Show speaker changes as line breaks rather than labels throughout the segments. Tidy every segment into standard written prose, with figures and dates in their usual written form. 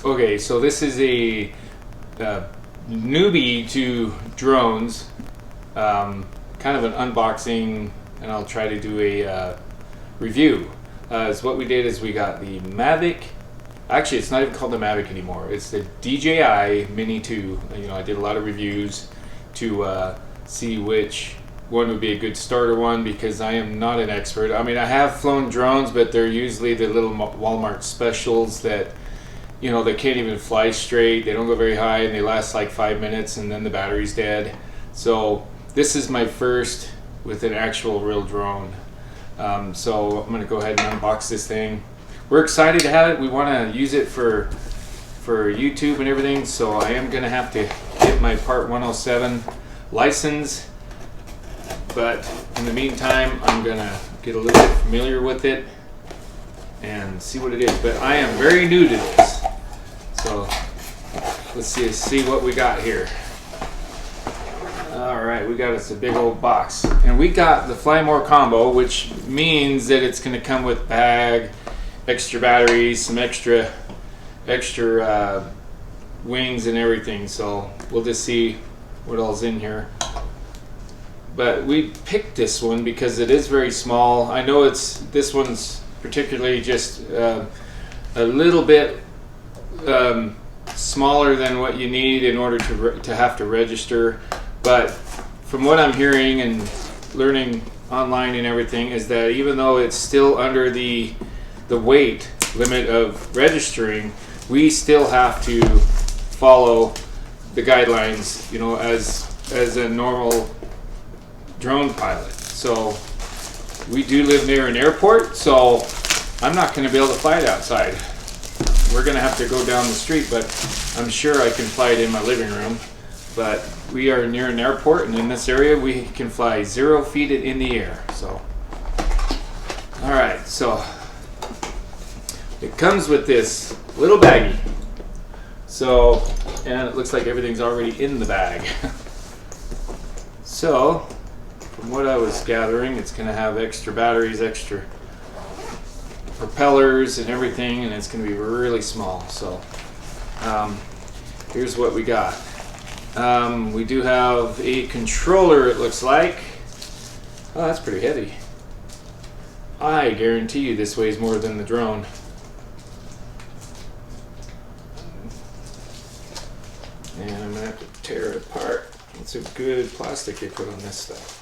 Okay, so this is a newbie to drones, kind of an unboxing, and I'll try to do a review. So what we did is we got the Mavic. Actually, it's not even called the Mavic anymore. It's the DJI Mini 2. I did a lot of reviews to see which one would be a good starter one because I am not an expert. I mean, I have flown drones, but they're usually the little Walmart specials that they can't even fly straight. They don't go very high, and they last like 5 minutes, and then the battery's dead. So this is my first with an actual real drone. So I'm going to go ahead and unbox this thing. We're excited to have it. We want to use it for YouTube and everything. So I am going to have to get my Part 107 license. But in the meantime, I'm going to get a little bit familiar with it and see what it is. But I am very new to this. So let's see what we got here. All right, we got us a big old box, and we got the Fly More combo, which means that it's going to come with bag, extra batteries, some extra wings and everything. So we'll just see what all's in here. But we picked this one because it is very small. I know this one's particularly just a little bit smaller than what you need in order to have to register. But from what I'm hearing and learning online and everything is that even though it's still under the weight limit of registering, we still have to follow the guidelines, as a normal drone pilot. So we do live near an airport, so I'm not going to be able to fly it outside. We're going to have to go down the street, but I'm sure I can fly it in my living room. But we are near an airport, and in this area we can fly 0 feet in the air. So, all right, so it comes with this little baggie. So, and it looks like everything's already in the bag. So, from what I was gathering, it's going to have extra batteries, extra propellers and everything, and it's going to be really small. So here's what we got. We do have a controller, it looks like. Oh, that's pretty heavy. I guarantee you this weighs more than the drone. And I'm going to have to tear it apart. It's a good plastic they put on this stuff.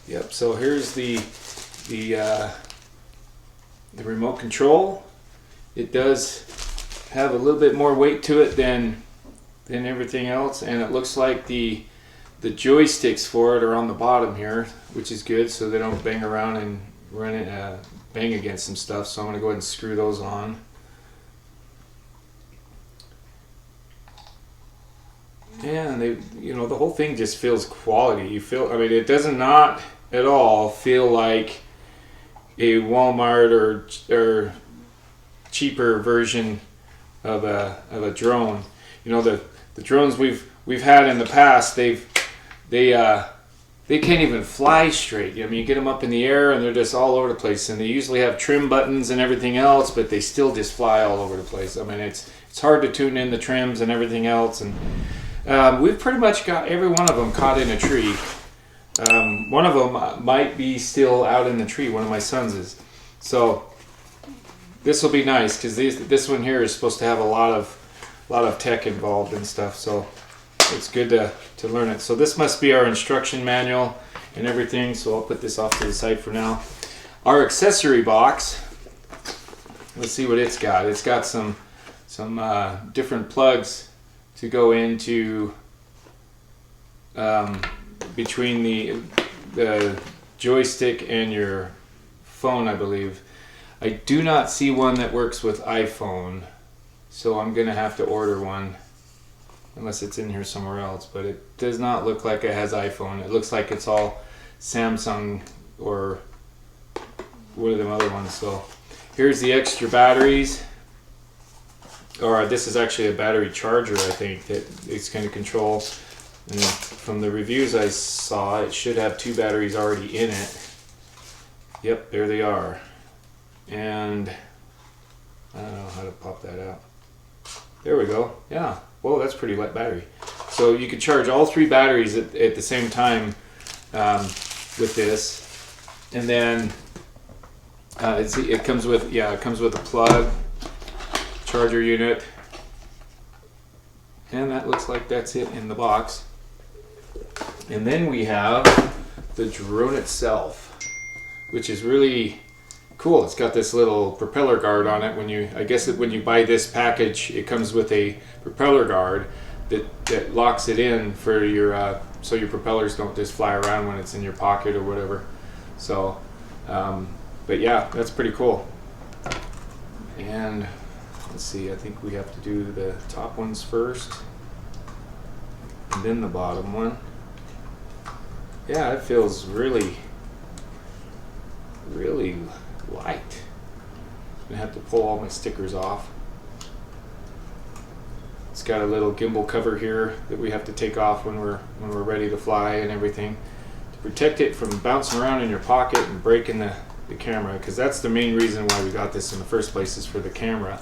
Yep, so here's the remote control. It does have a little bit more weight to it than everything else, and it looks like the joysticks for it are on the bottom here, which is good, so they don't bang around and bang against some stuff. So I'm going to go ahead and screw those on. And the whole thing just feels quality. It does not at all feel like a Walmart or cheaper version of a drone. The drones we've had in the past, they can't even fly straight. You get them up in the air and they're just all over the place, and they usually have trim buttons and everything else, but they still just fly all over the place. It's hard to tune in the trims and everything else, and we've pretty much got every one of them caught in a tree. One of them might be still out in the tree. One of my sons is. So this will be nice because this one here is supposed to have a lot of tech involved and stuff. So it's good to learn it. So this must be our instruction manual and everything. So I'll put this off to the side for now. Our accessory box. Let's see what it's got. It's got some different plugs to go into between the joystick and your phone, I believe. I do not see one that works with iPhone, so I'm gonna have to order one unless it's in here somewhere else, but it does not look like it has iPhone. It looks like it's all Samsung or one of them other ones. So here's the extra batteries, or this is actually a battery charger, I think, that it's going to control. And from the reviews I saw, it should have 2 batteries already in it. Yep, there they are. And I don't know how to pop that out. There we go. Yeah. Whoa, that's pretty light battery. So you could charge all 3 batteries at the same time with this, and then it comes with a plug, charger unit, and that looks like that's it in the box. And then we have the drone itself, which is really cool. It's got this little propeller guard on it. When you buy this package, it comes with a propeller guard that locks it in for your so your propellers don't just fly around when it's in your pocket or whatever. So but yeah, that's pretty cool. And let's see, I think we have to do the top ones first and then the bottom one. Yeah, it feels really light. I'm gonna have to pull all my stickers off. It's got a little gimbal cover here that we have to take off when we're ready to fly and everything, to protect it from bouncing around in your pocket and breaking the camera, because that's the main reason why we got this in the first place, is for the camera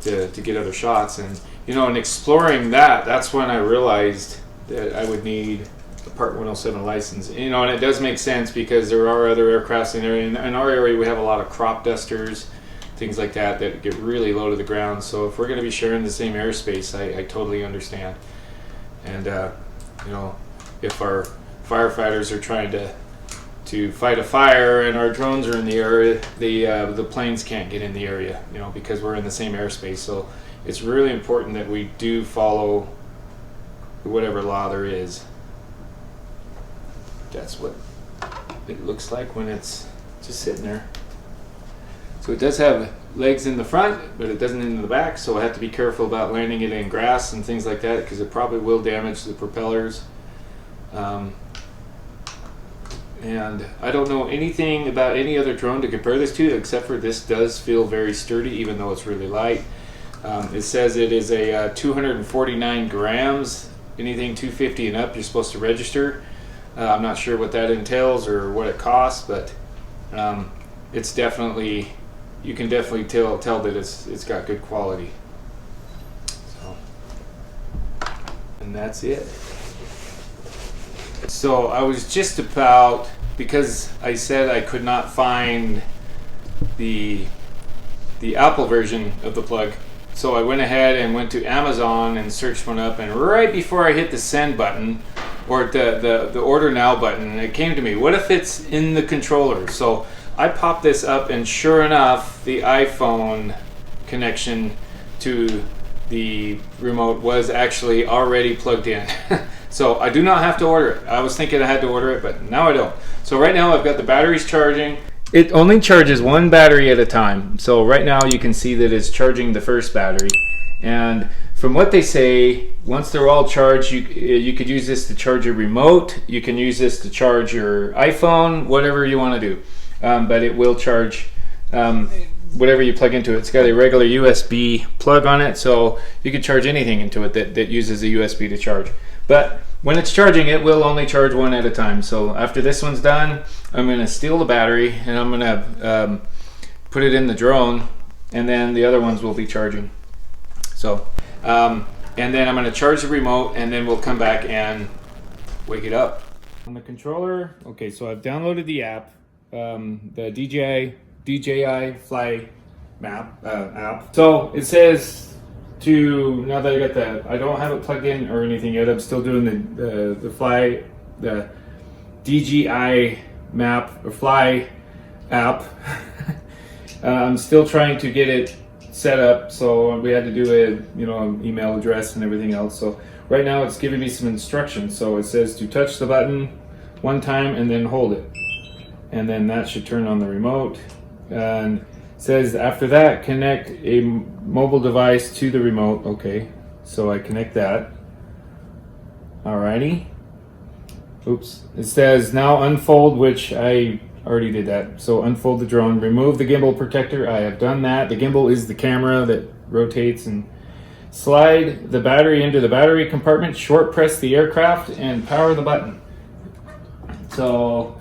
to get other shots. And you know, in exploring that's when I realized that I would need a Part 107 license. You know, and it does make sense because there are other aircrafts in there. In our area, we have a lot of crop dusters, things like that get really low to the ground. So if we're going to be sharing the same airspace, I totally understand. And you know, if our firefighters are trying to fight a fire and our drones are in the area, the planes can't get in the area, you know, because we're in the same airspace. So it's really important that we do follow whatever law there is. That's what it looks like when it's just sitting there. So it does have legs in the front, but it doesn't in the back, so I have to be careful about landing it in grass and things like that, because it probably will damage the propellers. And I don't know anything about any other drone to compare this to, except for this does feel very sturdy, even though it's really light. It says it is a 249 grams. Anything 250 and up, you're supposed to register. I'm not sure what that entails or what it costs, but it's definitely, you can definitely tell that it's got good quality. So, and that's it. So I was just about, because I said I could not find the Apple version of the plug, so I went ahead and went to Amazon and searched one up, and right before I hit the send button, or the order now button, it came to me, what if it's in the controller? So I popped this up, and sure enough, the iPhone connection to the remote was actually already plugged in. So I do not have to order it. I was thinking I had to order it, but now I don't. So right now I've got the batteries charging. It only charges one battery at a time. So right now you can see that it's charging the first battery. And from what they say, once they're all charged, you could use this to charge your remote. You can use this to charge your iPhone, whatever you want to do. But it will charge whatever you plug into it. It's got a regular USB plug on it, so you can charge anything into it that uses a USB to charge. But when it's charging, it will only charge one at a time. So after this one's done, I'm going to steal the battery and I'm going to put it in the drone, and then the other ones will be charging. So, and then I'm going to charge the remote, and then we'll come back and wake it up. On the controller, okay, so I've downloaded the app, the DJI Fly Map app. So it says, now that I got that, I don't have it plugged in or anything yet. I'm still doing the DJI Map or Fly app. I'm still trying to get it set up, so we had to do an email address and everything else. So right now it's giving me some instructions. So it says to touch the button one time and then hold it, and then that should turn on the remote. And it says after that, connect a mobile device to the remote. Okay, so I connect that. Alrighty. Oops. It says now unfold, which I already did that. So unfold the drone, remove the gimbal protector. I have done that. The gimbal is the camera that rotates, and slide the battery into the battery compartment, short press the aircraft, and power the button. So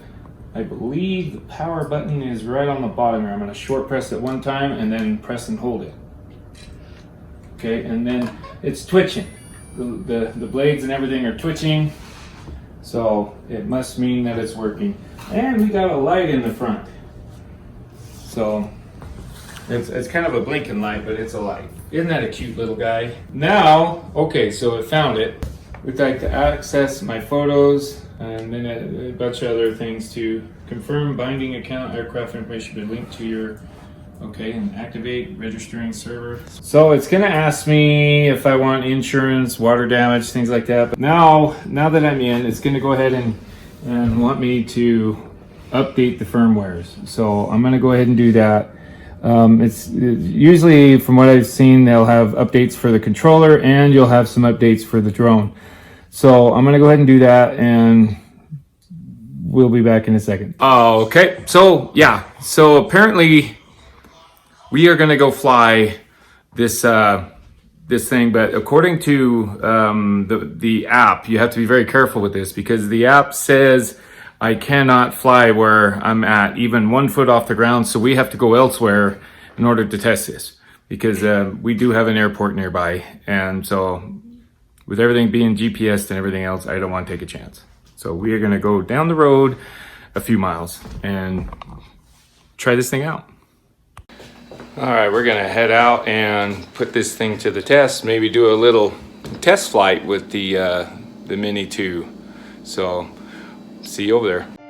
I believe the power button is right on the bottom here. I'm going to short press it one time and then press and hold it. Okay, and then it's twitching. The blades and everything are twitching, so it must mean that it's working. And we got a light in the front, so it's kind of a blinking light, but it's a light. Isn't that a cute little guy? Now, okay, so it found it. We'd like to access my photos and then a bunch of other things to confirm binding account aircraft information been linked to your, okay, and activate registering server. So it's gonna ask me if I want insurance, water damage, things like that. But now that I'm in, it's gonna go ahead and want me to update the firmwares. So I'm gonna go ahead and do that. It's usually, from what I've seen, they'll have updates for the controller and you'll have some updates for the drone. So I'm gonna go ahead and do that, and we'll be back in a second. Okay, so yeah, so apparently we are gonna go fly this this thing, but according to the app, you have to be very careful with this, because the app says I cannot fly where I'm at, even 1 foot off the ground. So we have to go elsewhere in order to test this, because we do have an airport nearby. And so with everything being GPSed and everything else, I don't want to take a chance. So we are going to go down the road a few miles and try this thing out. All right, we're going to head out and put this thing to the test. Maybe do a little test flight with the Mini 2. So see you over there.